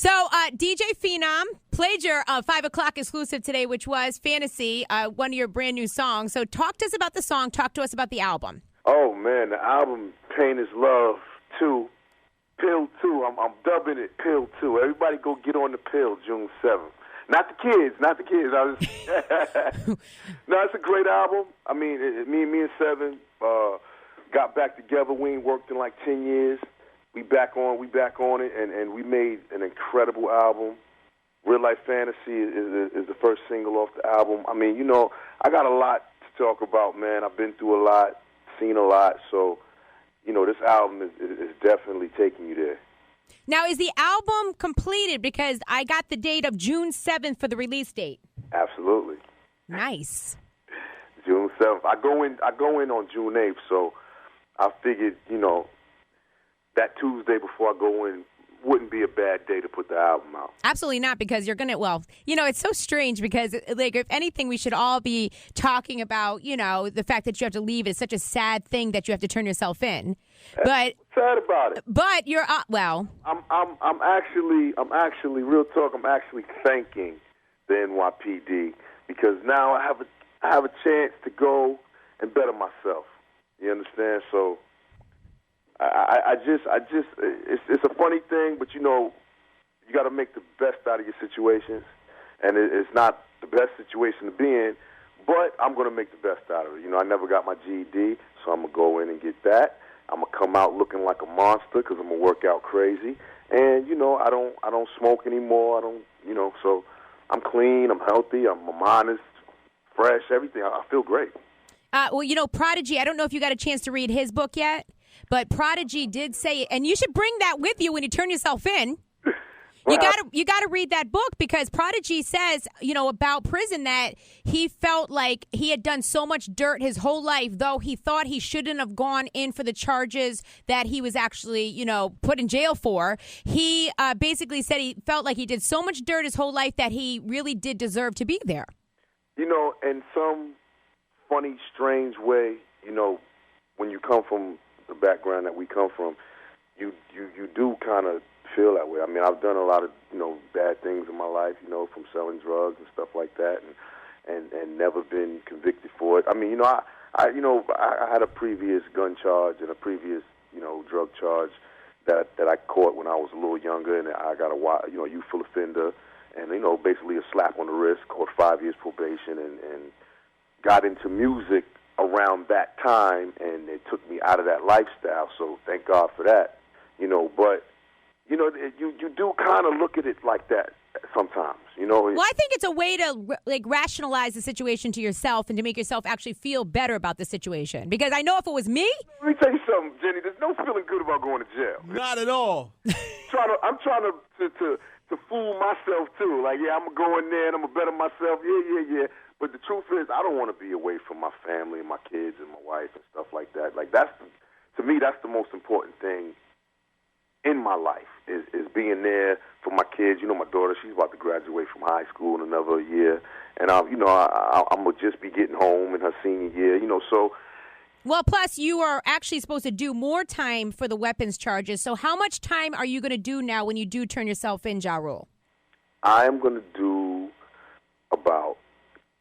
So DJ Phenom played your 5 o'clock exclusive today, which was Fantasy, one of your brand new songs. So talk to us about the song. Talk to us about the album. Oh, man, the album, Pain is Love 2, Pill 2. I'm dubbing it Pill 2. Everybody go get on the pill June 7th. Not the kids. No, it's a great album. I mean, me and Seven got back together. We ain't worked in like 10 years. We back on it, and we made an incredible album. Real Life Fantasy is the first single off the album. I mean, I got a lot to talk about, man. I've been through a lot, seen a lot, so, this album is definitely taking you there. Now, is the album completed? Because I got the date of June 7th for the release date. Absolutely. Nice. June 7th. I go in on June 8th, so I figured, that Tuesday before I go in wouldn't be a bad day to put the album out. Absolutely not, because you're going to, it's so strange because, if anything, we should all be talking about, the fact that you have to leave is such a sad thing that you have to turn yourself in. But sad about it. But you're, I'm actually, real talk, I'm actually thanking the NYPD because now I have a chance to go and better myself. You understand? So, it's a funny thing, but you got to make the best out of your situations, and it's not the best situation to be in, but I'm going to make the best out of it. I never got my GED, so I'm going to go in and get that. I'm going to come out looking like a monster because I'm going to work out crazy, and I don't smoke anymore. So I'm clean, I'm healthy, my mind is fresh, everything. I feel great. Prodigy, I don't know if you got a chance to read his book yet. But Prodigy did say, and you should bring that with you when you turn yourself in. You gotta read that book because Prodigy says, about prison that he felt like he had done so much dirt his whole life, though he thought he shouldn't have gone in for the charges that he was actually, put in jail for. He basically said he felt like he did so much dirt his whole life that he really did deserve to be there. In some funny, strange way, when you come from the background that we come from, you do kind of feel that way. I mean, I've done a lot of bad things in my life, from selling drugs and stuff like that, and never been convicted for it. I mean, I had a previous gun charge and a previous drug charge that I caught when I was a little younger, and I got a youthful offender, and basically a slap on the wrist, caught 5 years probation, and got into music around that time, and it took me out of that lifestyle, so thank God for that. But, you do kind of look at it like that sometimes, Well, I think it's a way to, rationalize the situation to yourself and to make yourself actually feel better about the situation. Because I know if it was me... Let me tell you something, Jenny. There's no feeling good about going to jail. Not at all. I'm trying to fool myself, too. Like, yeah, I'm going to go in there and I'm going to better myself. Yeah. But the truth is, I don't want to be away from my family and my kids and my wife and stuff like that. Like, to me, that's the most important thing in my life is being there for my kids. My daughter, she's about to graduate from high school in another year. And, I'm going to just be getting home in her senior year, so... Well, plus, you are actually supposed to do more time for the weapons charges. So how much time are you going to do now when you do turn yourself in, Ja Rule? I am going to do about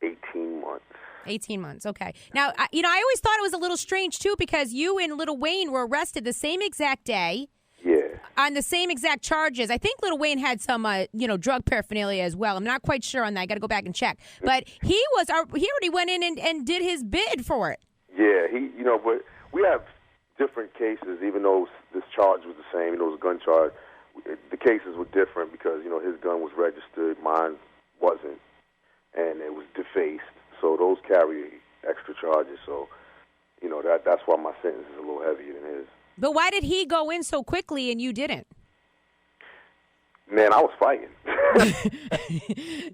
18 months. 18 months, okay. Now, I always thought it was a little strange, too, because you and Lil Wayne were arrested the same exact day. Yeah. On the same exact charges. I think Lil Wayne had some, drug paraphernalia as well. I'm not quite sure on that. I got to go back and check. But he already went in and did his bid for it. Yeah, but we have different cases, even though this charge was the same, it was a gun charge. The cases were different because, his gun was registered, mine wasn't, and it was defaced. So those carry extra charges. So, that's why my sentence is a little heavier than his. But why did he go in so quickly and you didn't? Man, I was fighting.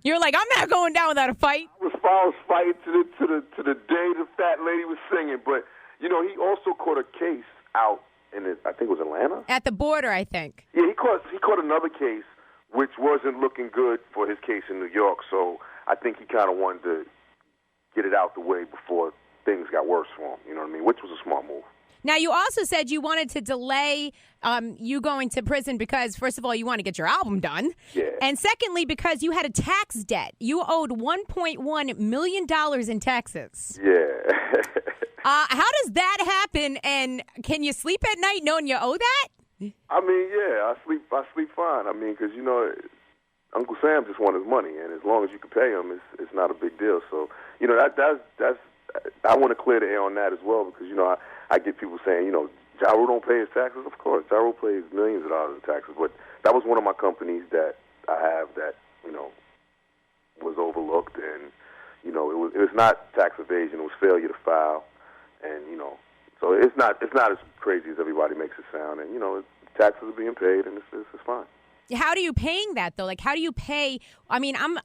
You're like, I'm not going down without a fight. I was fighting to the day the fat lady was singing. But he also caught a case out in I think it was Atlanta. At the border, I think. Yeah, he caught another case which wasn't looking good for his case in New York. So I think he kind of wanted to get it out the way before things got worse for him. You know what I mean? Which was a smart move. Now, you also said you wanted to delay you going to prison because, first of all, you want to get your album done. Yeah. And secondly, because you had a tax debt. You owed $1.1 million in taxes. Yeah. How does that happen? And can you sleep at night knowing you owe that? I mean, yeah, I sleep fine. I mean, because, you know, Uncle Sam just wants his money, and as long as you can pay him, it's not a big deal. So, you know, that's I want to clear the air on that as well, because, you know, I get people saying, you know, Ja Rule don't pay his taxes. Of course, Ja Rule pays millions of dollars in taxes, but that was one of my companies that I have that, you know, was overlooked, and, you know, it was not tax evasion. It was failure to file, and, you know, so it's not as crazy as everybody makes it sound, and, you know, taxes are being paid, and it's fine. How do you paying that though? Like, how do you pay? I mean, I'm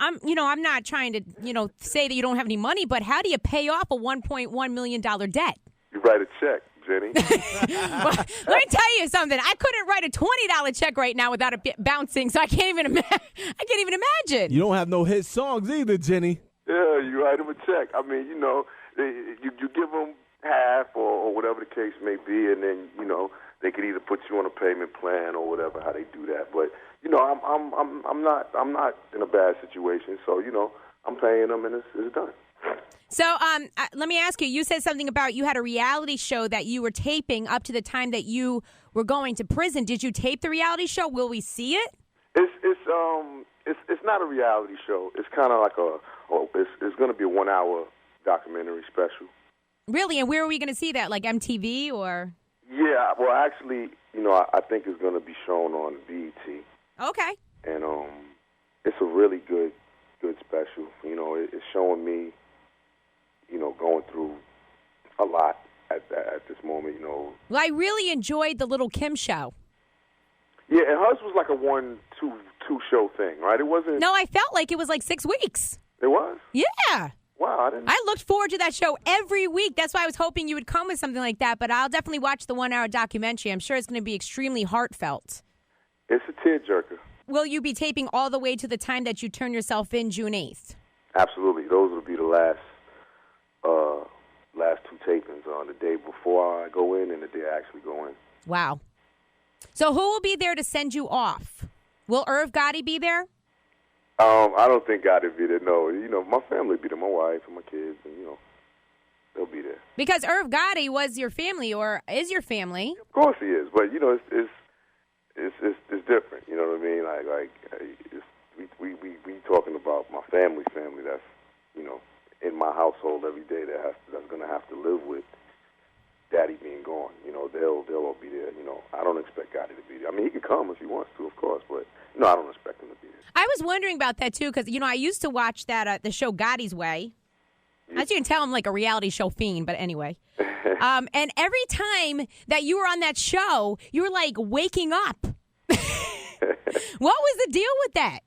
not trying to, you know, say that you don't have any money, but how do you pay off a $1.1 million debt? You write a check, Jenny. Well, let me tell you something. I couldn't write a $20 check right now without it bouncing, so I can't even imagine. You don't have no hit songs either, Jenny. Yeah, you write them a check. I mean, you know, you give them half or whatever the case may be, and then, you know, they could either put you on a payment plan or whatever, how they do that. But, you know, I'm not in a bad situation, so, you know, I'm paying them, and it's done. So let me ask you, you said something about you had a reality show that you were taping up to the time that you were going to prison. Did you tape the reality show? Will we see it? It's not a reality show. It's kind of like it's going to be a 1 hour documentary special. Really? And where are we going to see that? Like MTV or? Yeah, well, actually, you know, I think it's going to be shown on BET. Okay. And it's a really good special. You know, it's showing me, you know, going through a lot at this moment, you know. Well, I really enjoyed the Little Kim show. Yeah, and hers was like a 1-2 show thing, right? It wasn't. No, I felt like it was like 6 weeks. It was? Yeah. Wow, I looked forward to that show every week. That's why I was hoping you would come with something like that. But I'll definitely watch the 1 hour documentary. I'm sure it's going to be extremely heartfelt. It's a tearjerker. Will you be taping all the way to the time that you turn yourself in June 8th? Absolutely. Those will be the last two tapings on the day before I go in and the day I actually go in. Wow. So who will be there to send you off? Will Irv Gotti be there? I don't think Gotti will be there. No, you know, my family will be there, my wife and my kids, and, you know, they'll be there. Because Irv Gotti was your family or is your family. Of course he is, but, you know, it's different. You know what I mean? We talking about my family that's, you know, in my household every day that's going to have to live with Daddy being gone. You know, they'll all be there. You know, I don't expect Gotti to be there. I mean, he can come if he wants to, of course, but no, I don't expect him to be there. I was wondering about that too, because, you know, I used to watch that the show Gotti's Way. As you can tell, I'm like a reality show fiend, but anyway. And every time that you were on that show, you were like waking up. What was the deal with that?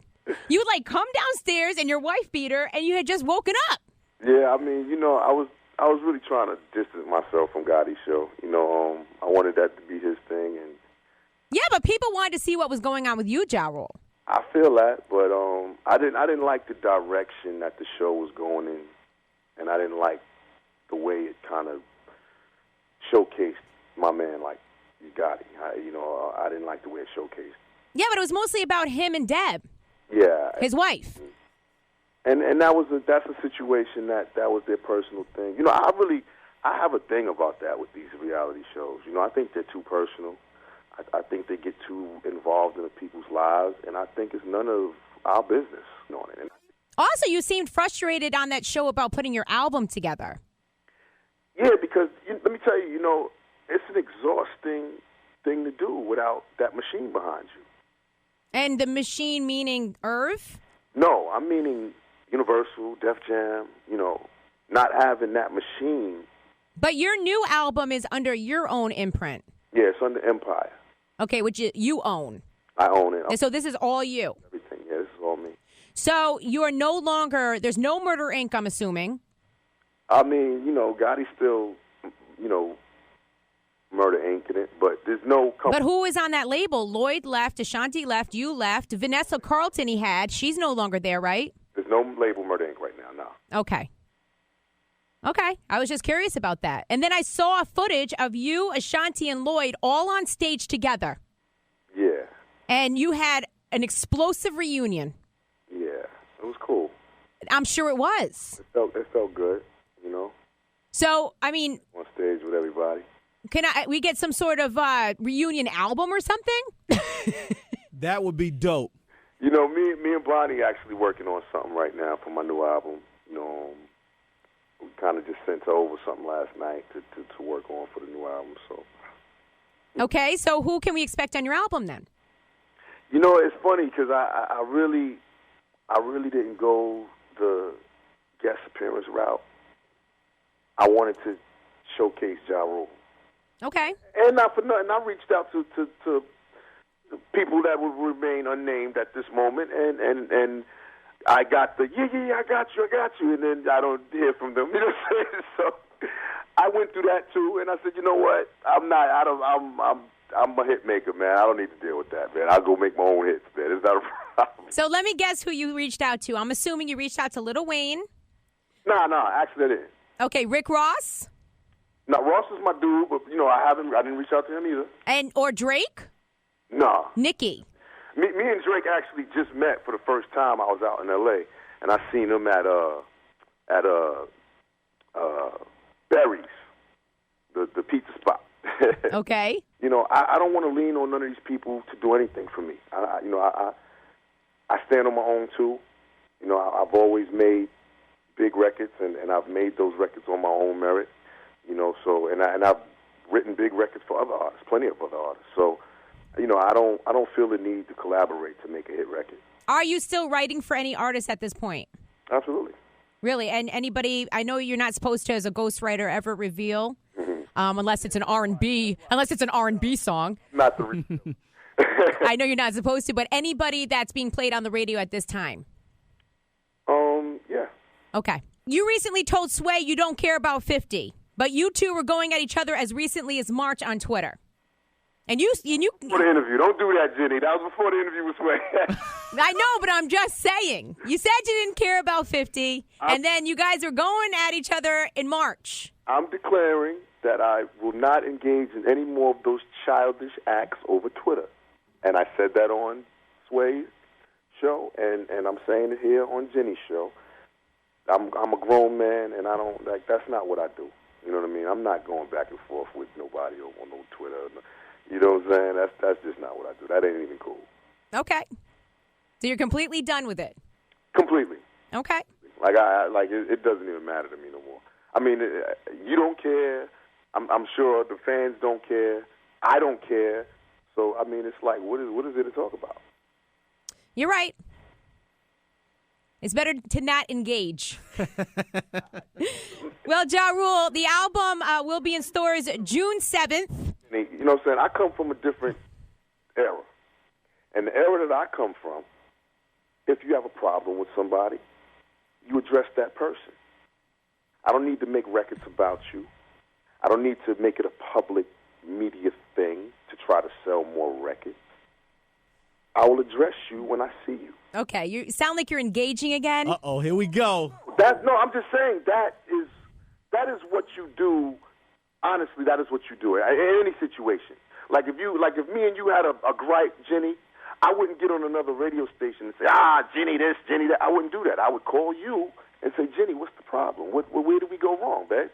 You would like come downstairs and your wife beat her, and you had just woken up. Yeah, I mean, you know, I was really trying to distance myself from Gotti's show. You know, I wanted that to be his thing, and yeah, but people wanted to see what was going on with you, Ja Rule. I feel that, but I didn't like the direction that the show was going in, and I didn't like the way it kind of showcased my man like Gotti. I didn't like the way it showcased. Yeah, but it was mostly about him and Deb. Yeah, his wife. And that's a situation that was their personal thing. You know, I have a thing about that with these reality shows. You know, I think they're too personal. I think they get too involved in people's lives, and I think it's none of our business. You know, also, you seemed frustrated on that show about putting your album together. Yeah, because let me tell you, you know, it's an exhausting thing to do without that machine behind you. And the machine meaning Irv? No, I'm meaning Universal, Def Jam, you know, not having that machine. But your new album is under your own imprint. Yeah, it's under Empire. Okay, which you own. I own it. And so this is all you? Everything, yeah, this is all me. So you are no longer, there's no Murder, Inc., I'm assuming. I mean, you know, Gotti's still, you know, Murder, Inc. in it, but there's no company. But who is on that label? Lloyd left, Ashanti left, you left, Vanessa Carlton he had. She's no longer there, right? There's no label Murder, Inc. right now, no. Okay. Okay. I was just curious about that. And then I saw footage of you, Ashanti, and Lloyd all on stage together. Yeah. And you had an explosive reunion. Yeah. It was cool. I'm sure it was. It felt good, So, I mean, on stage with everybody. Can we get some sort of reunion album or something? That would be dope. Me and Bonnie actually working on something right now for my new album. We kind of just sent over something last night to work on for the new album. So. Okay, so who can we expect on your album then? It's funny because I really didn't go the guest appearance route. I wanted to showcase Ja Rule. Okay. And not for nothing, I reached out to people that would remain unnamed at this moment, and I got the I got you, and then I don't hear from them. You know what I'm saying? So I went through that too, and I said, you know what? I'm a hit maker, man. I don't need to deal with that, man. I'll go make my own hits, man. It's not a problem. So let me guess who you reached out to. I'm assuming you reached out to Lil Wayne. No, actually I didn't. Okay, Rick Ross. No, Ross is my dude, but I didn't reach out to him either. Or Drake? No. Nicki. Me and Drake actually just met for the first time. I was out in L.A. and I seen him at Berry's, the pizza spot. Okay. I don't want to lean on none of these people to do anything for me. I stand on my own too. I've always made big records, and I've made those records on my own merit. So and I've written big records for other artists, plenty of other artists. So, I don't feel the need to collaborate to make a hit record. Are you still writing for any artists at this point? Absolutely. Really? And anybody? I know you're not supposed to, as a ghostwriter, ever reveal, unless it's an R&B song. Not the. I know you're not supposed to, but anybody that's being played on the radio at this time. Yeah. Okay. You recently told Sway you don't care about 50, but you two were going at each other as recently as March on Twitter. And you before the interview. Don't do that, Jenny. That was before the interview with Sway. I know, but I'm just saying. You said you didn't care about 50, and then you guys are going at each other in March. I'm declaring that I will not engage in any more of those childish acts over Twitter. And I said that on Sway's show, and I'm saying it here on Jenny's show. I'm a grown man, and I don't that's not what I do. You know what I mean? I'm not going back and forth with nobody on no Twitter. You know what I'm saying? That's just not what I do. That ain't even cool. Okay. So you're completely done with it? Completely. Okay. It doesn't even matter to me no more. I mean, you don't care. I'm sure the fans don't care. I don't care. So, I mean, it's like, what is it to talk about? You're right. It's better to not engage. Well, Ja Rule, the album will be in stores June 7th. You know what I'm saying? I come from a different era. And the era that I come from, if you have a problem with somebody, you address that person. I don't need to make records about you. I don't need to make it a public media thing to try to sell more records. I will address you when I see you. Okay, you sound like you're engaging again. Uh-oh, here we go. I'm just saying that is what you do. Honestly, that is what you do in any situation. Like if me and you had a gripe, Jenny, I wouldn't get on another radio station and say, Jenny this, Jenny that. I wouldn't do that. I would call you and say, Jenny, what's the problem? Where did we go wrong, babe?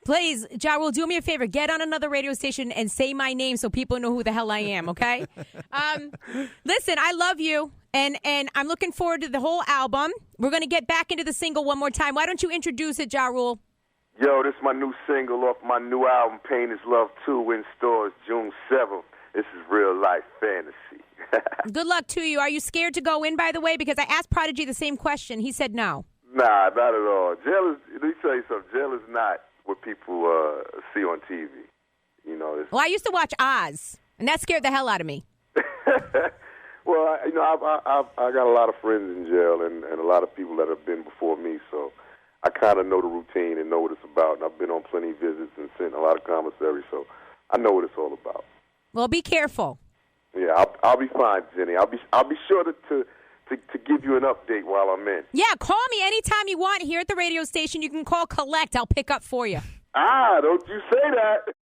Please, Ja Rule, do me a favor. Get on another radio station and say my name so people know who the hell I am, okay? Listen, I love you, and I'm looking forward to the whole album. We're going to get back into the single one more time. Why don't you introduce it, Ja Rule? Yo, this is my new single off my new album, Pain is Love 2, in stores June 7th. This is real life fantasy. Good luck to you. Are you scared to go in, by the way? Because I asked Prodigy the same question. He said no. Nah, not at all. Let me tell you something. Jail is not what people see on TV. Well, I used to watch Oz, and that scared the hell out of me. Well, I got a lot of friends in jail and a lot of people that have been before me, so I kind of know the routine and know what it's about. And I've been on plenty of visits and sent a lot of commissaries, so I know what it's all about. Well, be careful. Yeah, I'll be fine, Jenny. I'll be sure to to give you an update while I'm in. Yeah, call me anytime you want here at the radio station. You can call collect. I'll pick up for you. Don't you say that.